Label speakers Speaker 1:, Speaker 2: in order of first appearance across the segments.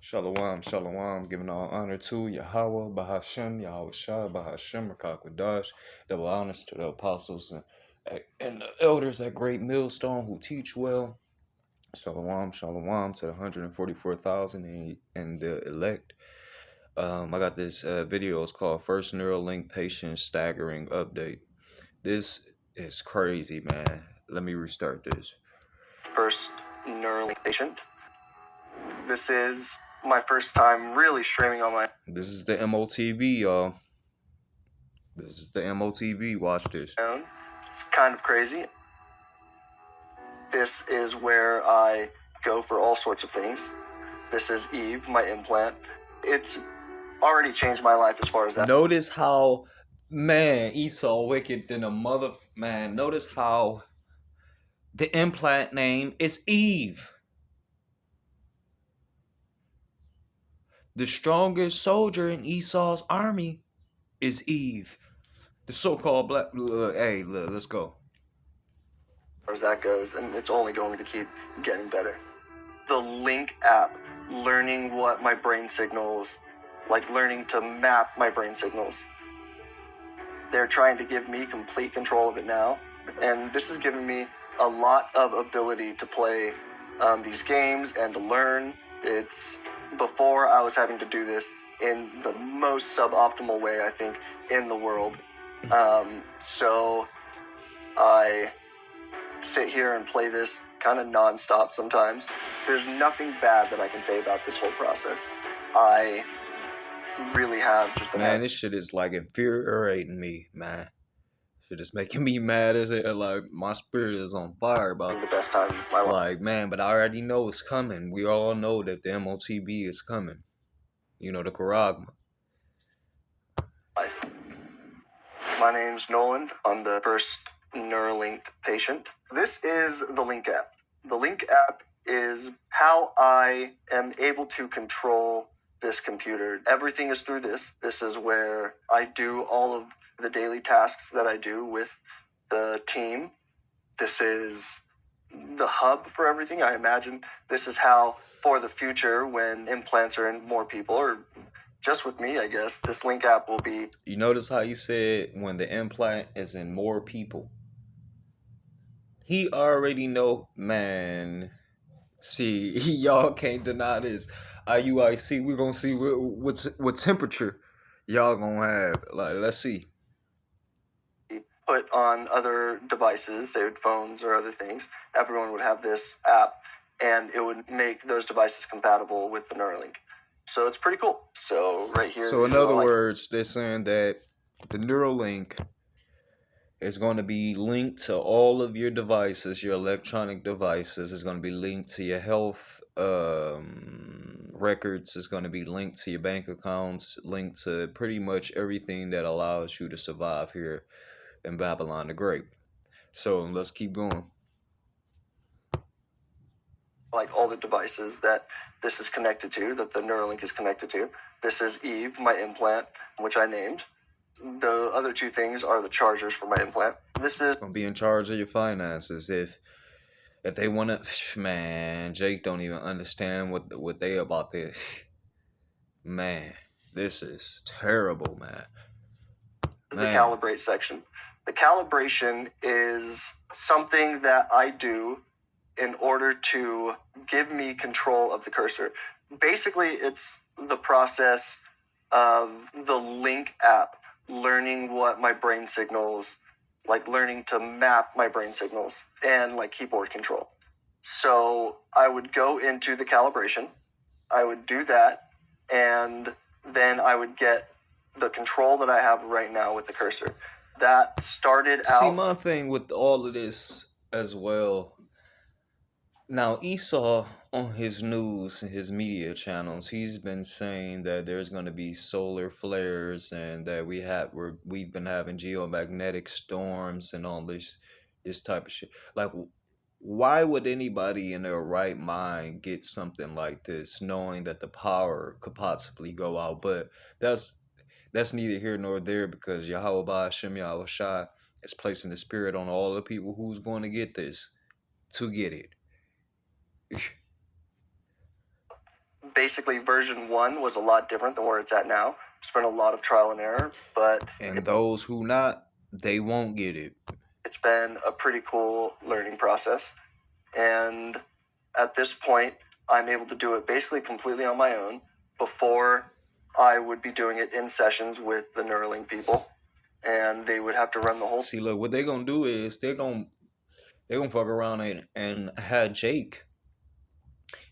Speaker 1: Shalom, shalom, giving all honor to Yahweh, Bahashem, Yahweh Shah, Bahashem, Rakakwadash, double honors to the apostles and the elders at Great Millstone who teach well. Shalom, shalom to the 144,000 and the elect. I got this video, it's called First Neuralink Patient Staggering Update. This is crazy, man. Let me restart this.
Speaker 2: First Neuralink patient. This is my first time really streaming on my
Speaker 1: This is the Motb, y'all. This is the Motb. Watch this.
Speaker 2: own. It's kind of crazy. This is where I go for all sorts of things. This is Eve, my implant. It's already changed my life as far as that.
Speaker 1: Notice how, man, Esau wicked than a mother, man. Notice how the implant name is Eve. The strongest soldier in Esau's army is Eve. The so-called black, hey, look, let's go.
Speaker 2: As far as that goes, and it's only going to keep getting better. The Link app, learning what my brain signals, like learning to map my brain signals. They're trying to give me complete control of it now, and this has given me a lot of ability to play these games and to learn. It's before I was having to do this in the most suboptimal way, I think, in the world. So I sit here and play this kind of nonstop sometimes. There's nothing bad that I can say about this whole process. I really have just been...
Speaker 1: Man, this shit is like infuriating me, man. Shit is making me mad as it, like my spirit is on fire about
Speaker 2: the best time of my life.
Speaker 1: Like, man, but I already know it's coming. We all know that the Motb is coming. You know, the Karagma.
Speaker 2: My name's Nolan. I'm the first Neuralink patient. This is the Link app. The Link app is how I am able to control this computer. Everything is through this. This is where I do all of the daily tasks that I do with the team. This is the hub for everything. I imagine this is how, for the future, when implants are in more people, or just with me, I guess, this Link app will be...
Speaker 1: You notice how you said when the implant is in more people? He already know, man. See, y'all can't deny this. IUIC, we're gonna see what temperature y'all gonna have. Like, let's see.
Speaker 2: Put on other devices, say phones or other things. Everyone would have this app, and it would make those devices compatible with the Neuralink. So it's pretty cool. So right here.
Speaker 1: So in other words, they're saying that the Neuralink is going to be linked to all of your devices, your electronic devices. It's going to be linked to your health records. It's going to be linked to your bank accounts, linked to pretty much everything that allows you to survive here in Babylon the Great. So let's keep going.
Speaker 2: Like all the devices that this is connected to, that the Neuralink is connected to. This is Eve, my implant, which I named. The other two things are the chargers for my implant. This is...
Speaker 1: It's going to be in charge of your finances. If they want to... Man, Jake don't even understand what they about this. Man, this is terrible, man.
Speaker 2: The calibrate section. The calibration is something that I do in order to give me control of the cursor. Basically, it's the process of the Link app learning what my brain signals, like learning to map my brain signals and like keyboard control. So I would go into the calibration, I would do that, and then I would get the control that I have right now with the cursor. That started out...
Speaker 1: See, my thing with all of this as well. Now, Esau on his news, his media channels, he's been saying that there's going to be solar flares and that we've been having geomagnetic storms and all this type of shit. Like, why would anybody in their right mind get something like this, knowing that the power could possibly go out? But that's neither here nor there, because Yahweh Ba'ashem Yahweh Shai is placing the spirit on all the people who's going to get this to get it.
Speaker 2: basically version 1 was a lot different than where it's at now. It's been a lot of trial and error, but
Speaker 1: And those who not, they won't get it.
Speaker 2: it's been a pretty cool learning process. And at this point, I'm able to do it basically completely on my own. Before, I would be doing it in sessions with the Neuralink people, and they would have to run the whole.
Speaker 1: See, look, what they're gonna do is they're gonna fuck around and have Jake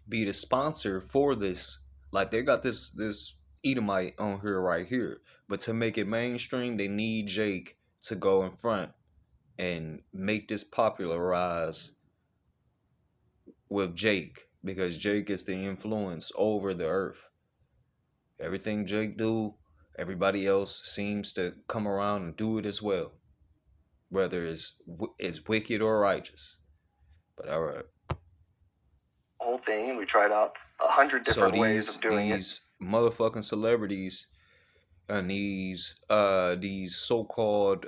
Speaker 1: be the sponsor for this. Like they got this Edomite on here right here, but to make it mainstream, they need Jake to go in front and make this popularized with Jake because Jake is the influence over the earth. Everything Jake do, everybody else seems to come around and do it as well, whether it's wicked or righteous. But all right.
Speaker 2: Whole thing, and we tried out 100
Speaker 1: So
Speaker 2: different ways of doing it.
Speaker 1: these motherfucking celebrities and these so-called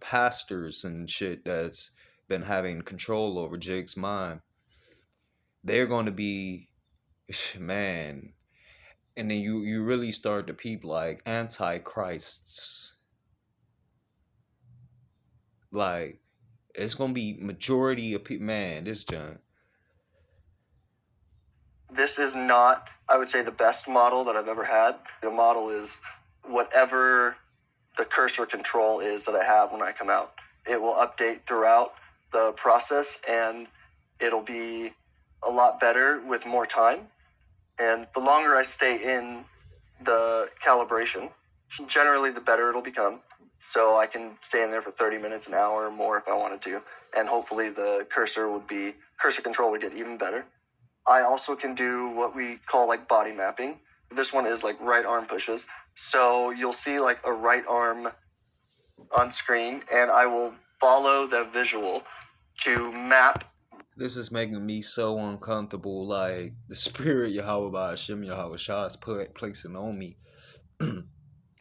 Speaker 1: pastors and shit that's been having control over Jake's mind, they're going to be man. And then you really start to peep like antichrists. Like it's gonna be majority of people. Man, this John.
Speaker 2: This is not, I would say, the best model that I've ever had. The model is whatever the cursor control is that I have when I come out. It will update throughout the process, and it'll be a lot better with more time. And the longer I stay in the calibration, generally the better it'll become. So I can stay in there for 30 minutes, an hour or more if I wanted to. And hopefully the cursor control would get even better. I also can do what we call like body mapping. This one is like right arm pushes. So you'll see like a right arm on screen, and I will follow the visual to map.
Speaker 1: This is making me so uncomfortable. Like the spirit Yahweh by Hashem Yahweh Shah is placing on me.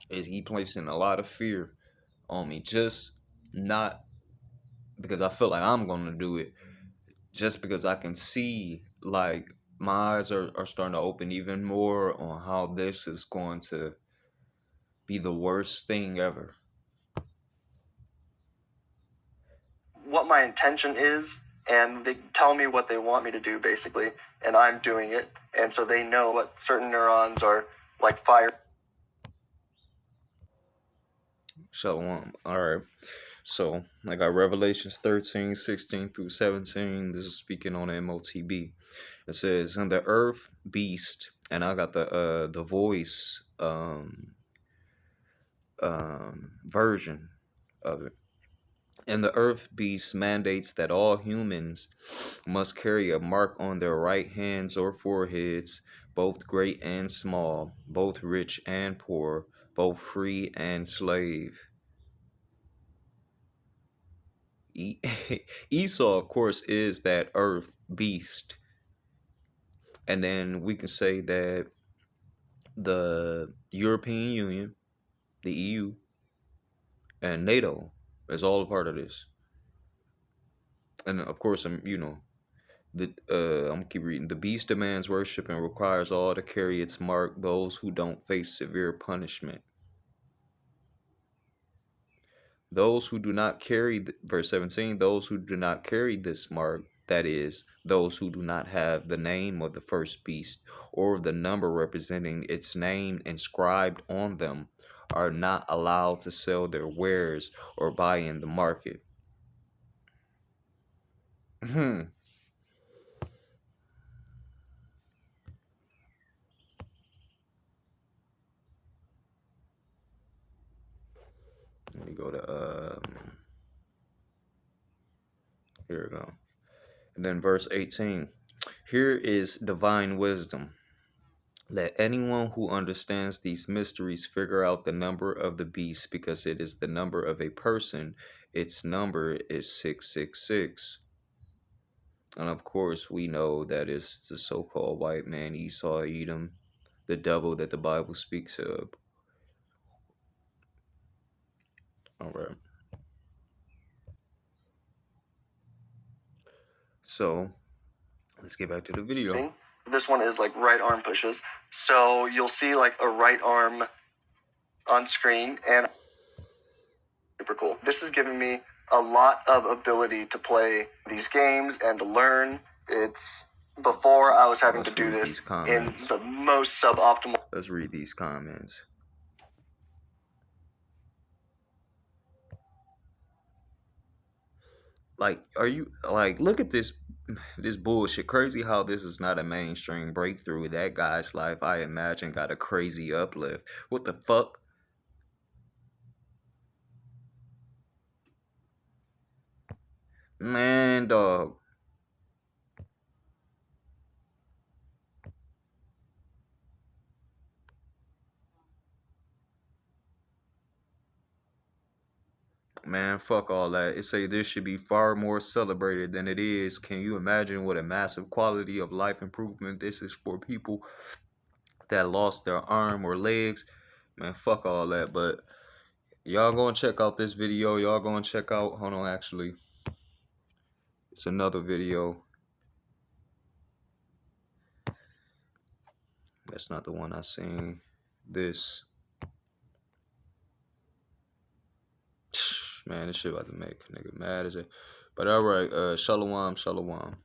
Speaker 1: Is he placing a lot of fear on me? Just not because I feel like I'm gonna do it. Just because I can see like my eyes are starting to open even more on how this is going to be the worst thing ever.
Speaker 2: What my intention is, and they tell me what they want me to do basically, and I'm doing it, and so they know what certain neurons are like fire.
Speaker 1: Shalom. All right. So I got Revelations 13, 16 through 17. This is speaking on Motb. It says, "And the earth beast," and I got the voice version of it. "And the earth beast mandates that all humans must carry a mark on their right hands or foreheads, both great and small, both rich and poor, both free and slave." Esau, of course, is that earth beast. And then we can say that the European Union, the EU, and NATO is all a part of this. And of course, I'm gonna keep reading. "The beast demands worship and requires all to carry its mark, those who don't face severe punishment. Those who do not carry," verse 17, "those who do not carry this mark, that is, those who do not have the name of the first beast or the number representing its name inscribed on them, are not allowed to sell their wares or buy in the market." Let me go to here we go. And then verse 18. "Here is divine wisdom. Let anyone who understands these mysteries figure out the number of the beast, because it is the number of a person. Its number is 666. And of course, we know that it's the so-called white man, Esau, Edom, the devil that the Bible speaks of. All right. So let's get back to the video.
Speaker 2: This one is like right arm pushes. So you'll see like a right arm on screen, and super cool. This has given me a lot of ability to play these games and to learn. It's before I was having to do this in the most suboptimal.
Speaker 1: Let's read these comments. Like, are you like, look at this bullshit. Crazy how this is not a mainstream breakthrough. That guy's life, I imagine, got a crazy uplift. What the fuck? Man, dog. Man, fuck all that. It say this should be far more celebrated than it is. Can you imagine what a massive quality of life improvement this is for people that lost their arm or legs? Man, fuck all that. But y'all go and check out this video. Y'all go and check out, hold on, actually, it's another video. That's not the one I seen. This. Man, this shit about to make a nigga mad as it. But alright, shalom, shalom.